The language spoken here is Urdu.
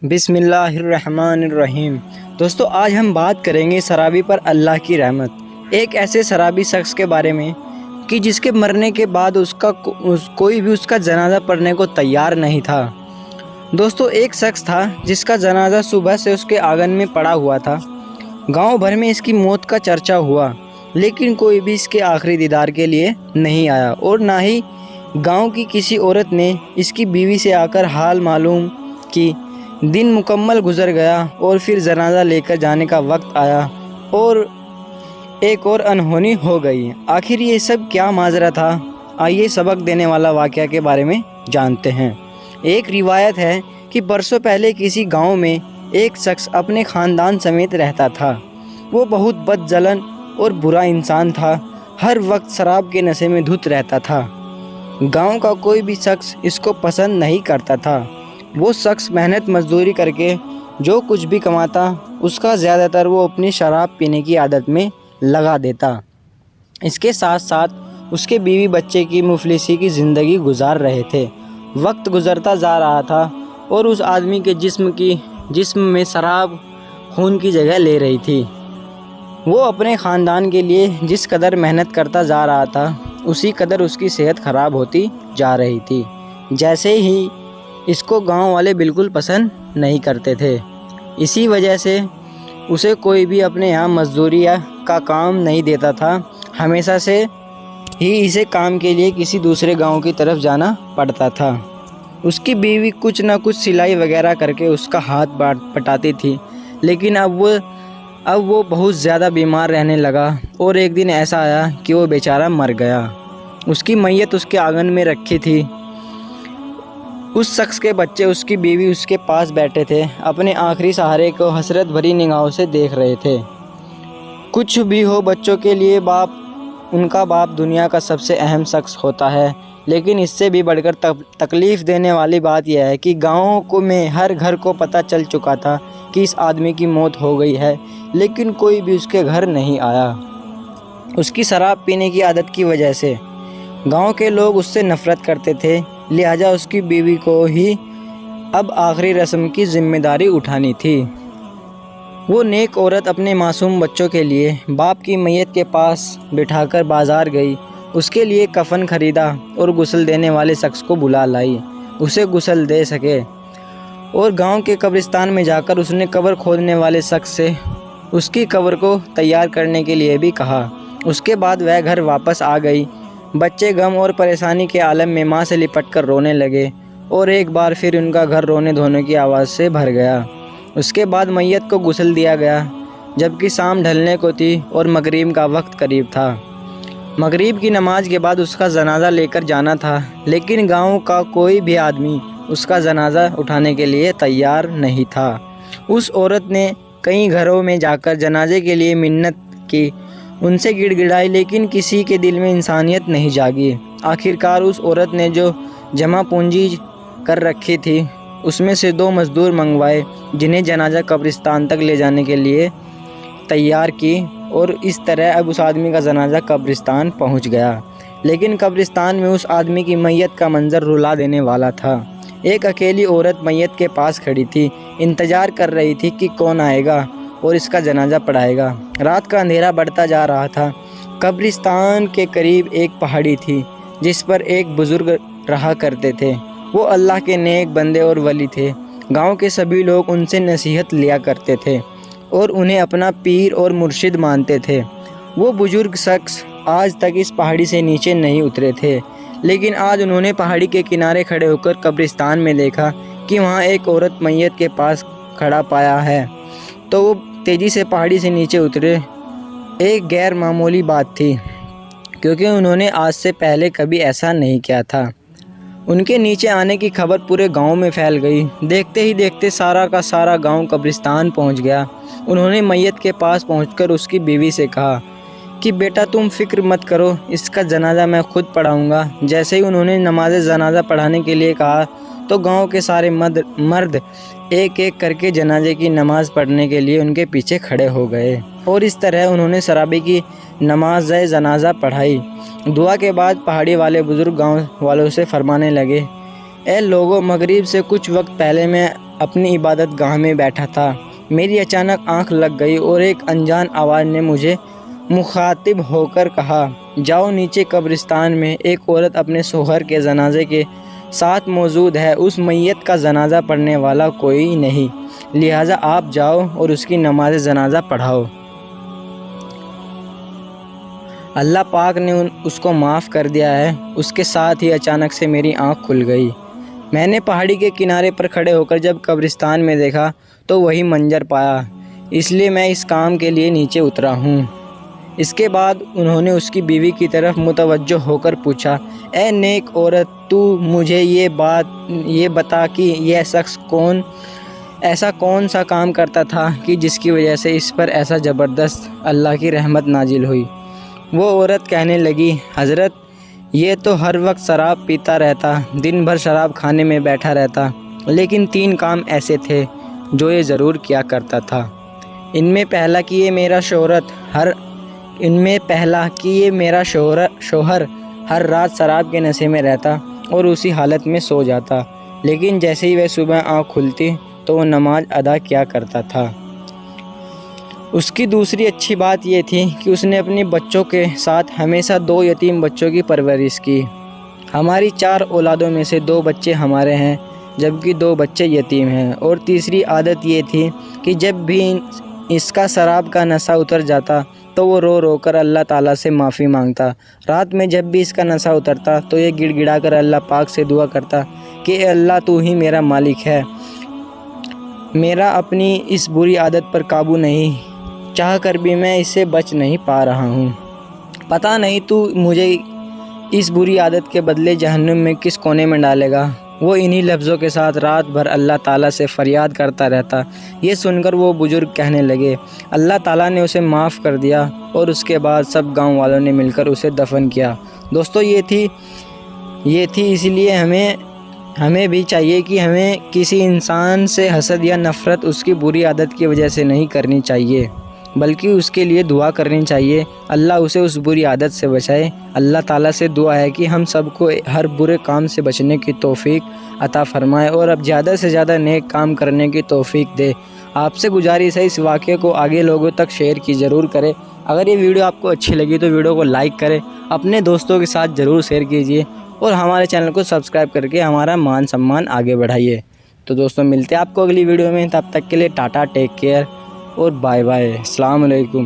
بسم اللہ الرحمن الرحیم۔ دوستو، آج ہم بات کریں گے شرابی پر اللہ کی رحمت، ایک ایسے شرابی شخص کے بارے میں کہ جس کے مرنے کے بعد کوئی بھی اس کا جنازہ پڑھنے کو تیار نہیں تھا۔ دوستو، ایک شخص تھا جس کا جنازہ صبح سے اس کے آنگن میں پڑا ہوا تھا۔ گاؤں بھر میں اس کی موت کا چرچا ہوا، لیکن کوئی بھی اس کے آخری دیدار کے لیے نہیں آیا، اور نہ ہی گاؤں کی کسی عورت نے اس کی بیوی سے آ کر حال معلوم کی۔ دن مکمل گزر گیا اور پھر جنازہ لے کر جانے کا وقت آیا اور ایک اور انہونی ہو گئی۔ آخر یہ سب کیا ماجرا تھا؟ آئیے سبق دینے والا واقعہ کے بارے میں جانتے ہیں۔ ایک روایت ہے کہ برسوں پہلے کسی گاؤں میں ایک شخص اپنے خاندان سمیت رہتا تھا۔ وہ بہت بد جلن اور برا انسان تھا، ہر وقت شراب کے نشے میں دھت رہتا تھا۔ گاؤں کا کوئی بھی شخص اس کو پسند نہیں کرتا تھا۔ وہ شخص محنت مزدوری کر کے جو کچھ بھی کماتا، اس کا زیادہ تر وہ اپنی شراب پینے کی عادت میں لگا دیتا۔ اس کے ساتھ ساتھ اس کے بیوی بچے کی مفلسی کی زندگی گزار رہے تھے۔ وقت گزرتا جا رہا تھا اور اس آدمی کے جسم میں شراب خون کی جگہ لے رہی تھی۔ وہ اپنے خاندان کے لیے جس قدر محنت کرتا جا رہا تھا، اسی قدر اس کی صحت خراب ہوتی جا رہی تھی۔ جیسے ہی اس کو گاؤں والے بالکل پسند نہیں کرتے تھے، اسی وجہ سے اسے کوئی بھی اپنے یہاں مزدوری کا کام نہیں دیتا تھا۔ ہمیشہ سے ہی اسے کام کے لیے کسی دوسرے گاؤں کی طرف جانا پڑتا تھا۔ اس کی بیوی کچھ نہ کچھ سلائی وغیرہ کر کے اس کا ہاتھ بٹاتی تھی، لیکن اب وہ بہت زیادہ بیمار رہنے لگا، اور ایک دن ایسا آیا کہ وہ بیچارہ مر گیا۔ اس کی میت اس کے آنگن میں رکھی تھی۔ اس شخص کے بچے، اس کی بیوی اس کے پاس بیٹھے تھے، اپنے آخری سہارے کو حسرت بھری نگاہوں سے دیکھ رہے تھے۔ کچھ بھی ہو، بچوں کے لیے ان کا باپ دنیا کا سب سے اہم شخص ہوتا ہے، لیکن اس سے بھی بڑھ کر تکلیف دینے والی بات یہ ہے کہ گاؤں میں ہر گھر کو پتہ چل چکا تھا کہ اس آدمی کی موت ہو گئی ہے، لیکن کوئی بھی اس کے گھر نہیں آیا۔ اس کی شراب پینے کی عادت کی وجہ سے گاؤں کے لوگ اس سے نفرت کرتے تھے، لہٰذا اس کی بیوی کو ہی اب آخری رسم کی ذمہ داری اٹھانی تھی۔ وہ نیک عورت اپنے معصوم بچوں کے لیے باپ کی میت کے پاس بٹھا کر بازار گئی، اس کے لیے کفن خریدا اور غسل دینے والے شخص کو بلا لائی، اسے غسل دے سکے، اور گاؤں کے قبرستان میں جا کر اس نے قبر کھودنے والے شخص سے اس کی قبر کو تیار کرنے کے لیے بھی کہا۔ اس کے بعد وہ گھر واپس آ گئی۔ بچے غم اور پریشانی کے عالم میں ماں سے لپٹ کر رونے لگے، اور ایک بار پھر ان کا گھر رونے دھونے کی آواز سے بھر گیا۔ اس کے بعد میت کو غسل دیا گیا، جبکہ شام ڈھلنے کو تھی اور مغرب کا وقت قریب تھا۔ مغرب کی نماز کے بعد اس کا جنازہ لے کر جانا تھا، لیکن گاؤں کا کوئی بھی آدمی اس کا جنازہ اٹھانے کے لیے تیار نہیں تھا۔ اس عورت نے کئی گھروں میں جا کر جنازے کے لیے منت کی، ان سے گڑ گڑائی، لیکن کسی کے دل میں انسانیت نہیں جاگی۔ آخرکار اس عورت نے جو جمع پونجی کر رکھی تھی، اس میں سے 2 مزدور منگوائے، جنہیں جنازہ قبرستان تک لے جانے کے لیے تیار کی، اور اس طرح اب اس آدمی کا جنازہ قبرستان پہنچ گیا۔ لیکن قبرستان میں اس آدمی کی میت کا منظر رلا دینے والا تھا۔ ایک اکیلی عورت میت کے پاس کھڑی تھی، انتظار کر رہی تھی کہ کون آئے گا اور اس کا جنازہ پڑھائے گا۔ رات کا اندھیرا بڑھتا جا رہا تھا۔ قبرستان کے قریب ایک پہاڑی تھی جس پر ایک بزرگ رہا کرتے تھے۔ وہ اللہ کے نیک بندے اور ولی تھے۔ گاؤں کے سبھی لوگ ان سے نصیحت لیا کرتے تھے اور انہیں اپنا پیر اور مرشد مانتے تھے۔ وہ بزرگ شخص آج تک اس پہاڑی سے نیچے نہیں اترے تھے، لیکن آج انہوں نے پہاڑی کے کنارے کھڑے ہو کر قبرستان میں دیکھا کہ وہاں ایک عورت میت کے پاس کھڑا پایا ہے، تو وہ تیزی سے پہاڑی سے نیچے اترے۔ ایک غیر معمولی بات تھی، کیونکہ انہوں نے آج سے پہلے کبھی ایسا نہیں کیا تھا۔ ان کے نیچے آنے کی خبر پورے گاؤں میں پھیل گئی۔ دیکھتے ہی دیکھتے سارا کا سارا گاؤں قبرستان پہنچ گیا۔ انہوں نے میت کے پاس پہنچ کر اس کی بیوی سے کہا کہ بیٹا تم فکر مت کرو، اس کا جنازہ میں خود پڑھاؤں گا۔ جیسے ہی انہوں نے نماز جنازہ پڑھانے کے لیے کہا تو گاؤں کے سارے مرد ایک ایک کر کے جنازے کی نماز پڑھنے کے لیے ان کے پیچھے کھڑے ہو گئے، اور اس طرح انہوں نے شرابی کی نماز جنازہ پڑھائی۔ دعا کے بعد پہاڑی والے بزرگ گاؤں والوں سے فرمانے لگے، اے لوگوں، مغرب سے کچھ وقت پہلے میں اپنی عبادت گاہ میں بیٹھا تھا، میری اچانک آنکھ لگ گئی اور ایک انجان آواز نے مجھے مخاطب ہو کر کہا، جاؤ نیچے قبرستان میں ایک عورت اپنے شوہر کے جنازے کے ساتھ موجود ہے، اس میت کا جنازہ پڑھنے والا کوئی نہیں، لہٰذا آپ جاؤ اور اس کی نماز جنازہ پڑھاؤ۔ اللہ پاک نے اس کو معاف کر دیا ہے۔ اس کے ساتھ ہی اچانک سے میری آنکھ کھل گئی۔ میں نے پہاڑی کے کنارے پر کھڑے ہو کر جب قبرستان میں دیکھا تو وہی منظر پایا، اس لیے میں اس کام کے لیے نیچے اترا ہوں۔ اس کے بعد انہوں نے اس کی بیوی کی طرف متوجہ ہو کر پوچھا، اے نیک عورت، تو مجھے یہ بتا کہ یہ شخص ایسا کون سا کام کرتا تھا کہ جس کی وجہ سے اس پر ایسا زبردست اللہ کی رحمت نازل ہوئی؟ وہ عورت کہنے لگی، حضرت یہ تو ہر وقت شراب پیتا رہتا، دن بھر شراب خانے میں بیٹھا رہتا، لیکن 3 کام ایسے تھے جو یہ ضرور کیا کرتا تھا۔ ان میں پہلا کہ یہ میرا شوہر ہر رات شراب کے نشے میں رہتا اور اسی حالت میں سو جاتا، لیکن جیسے ہی وہ صبح آنکھ کھلتی تو وہ نماز ادا کیا کرتا تھا۔ اس کی دوسری اچھی بات یہ تھی کہ اس نے اپنے بچوں کے ساتھ ہمیشہ 2 یتیم بچوں کی پرورش کی۔ ہماری 4 اولادوں میں سے 2 بچے ہمارے ہیں، جبکہ 2 بچے یتیم ہیں۔ اور تیسری عادت یہ تھی کہ جب بھی اس کا شراب کا نشہ اتر جاتا تو وہ رو رو کر اللہ تعالیٰ سے معافی مانگتا۔ رات میں جب بھی اس کا نشہ اترتا تو یہ گڑ گڑا کر اللہ پاک سے دعا کرتا کہ اے اللہ تو ہی میرا مالک ہے، میرا اپنی اس بری عادت پر قابو نہیں، چاہ کر بھی میں اس سے بچ نہیں پا رہا ہوں، پتہ نہیں تو مجھے اس بری عادت کے بدلے جہنم میں کس کونے میں ڈالے گا۔ وہ انہی لفظوں کے ساتھ رات بھر اللہ تعالیٰ سے فریاد کرتا رہتا۔ یہ سن کر وہ بزرگ کہنے لگے، اللہ تعالیٰ نے اسے معاف کر دیا، اور اس کے بعد سب گاؤں والوں نے مل کر اسے دفن کیا۔ دوستو یہ تھی اس لیے ہمیں بھی چاہیے کہ ہمیں کسی انسان سے حسد یا نفرت اس کی بری عادت کی وجہ سے نہیں کرنی چاہیے، بلکہ اس کے لیے دعا کرنی چاہیے، اللہ اسے اس بری عادت سے بچائے۔ اللہ تعالیٰ سے دعا ہے کہ ہم سب کو ہر برے کام سے بچنے کی توفیق عطا فرمائے اور اب زیادہ سے زیادہ نیک کام کرنے کی توفیق دے۔ آپ سے گزارش ہے اس واقعے کو آگے لوگوں تک شیئر کی ضرور کریں۔ اگر یہ ویڈیو آپ کو اچھی لگی تو ویڈیو کو لائک کریں، اپنے دوستوں کے ساتھ ضرور شیئر کیجیے اور ہمارے چینل کو سبسکرائب کر کے ہمارا مان سمان آگے بڑھائیے۔ تو دوستوں ملتے ہیں آپ کو اگلی ویڈیو میں، تب تک کے لیے ٹاٹا، ٹیک کیئر اور بائے بائے، السلام علیکم۔